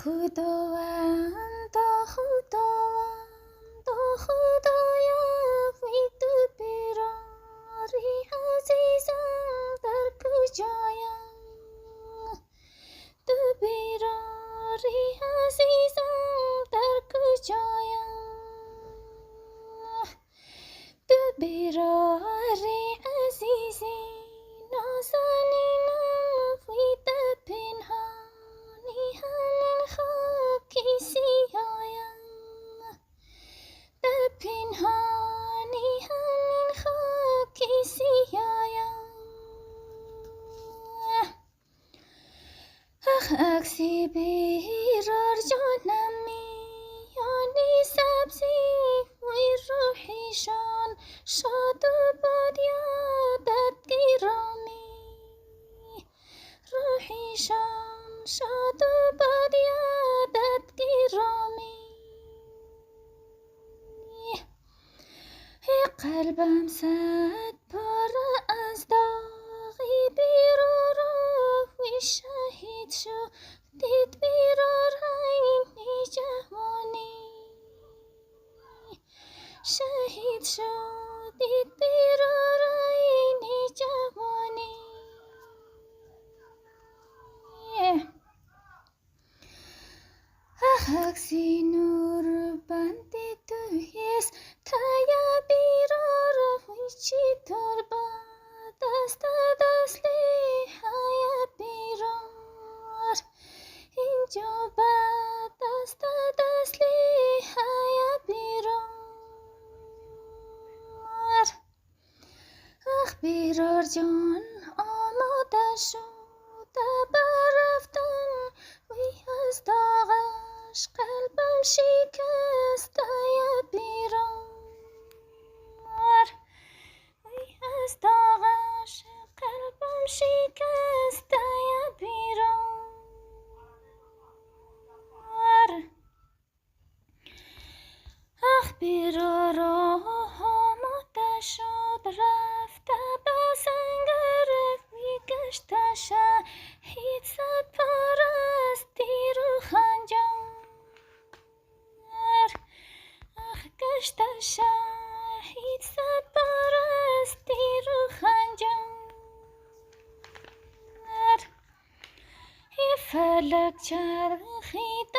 خداوند تا خدایا وی تو براری عزیزم در کجایم تو براری عزیزم در کجایم تو براری عزیزی نازنینم وی در پنهانی همین خاکی سیایم در پنهانی همین خاکی سیایم عکسی بیرار جانم میانی سبزی وی روحیشان شاد و باد یادت گرامی روحیشان شاد و باد یادت گرامی قلبم صد پاره از داغی بیرار وی شهید شد دید بیرار عینی جوانی شهید شد دید بیرار عینی جوانی عکسی نور بندی تویست تایا بیرار وی چطور با دست های بیرار اینجا با دست های بیرار بیرار جان آماده شد برفتن وی از داغش قلبم شکست یا بیرار وی از داغش قلبم شکست یا بیرار بیرار آماده شد رفته به سنگر وی گشته شهید صد پاره از تیر و خنجر گشته شهید صد پاره از تیر و خنجر فلک چرخید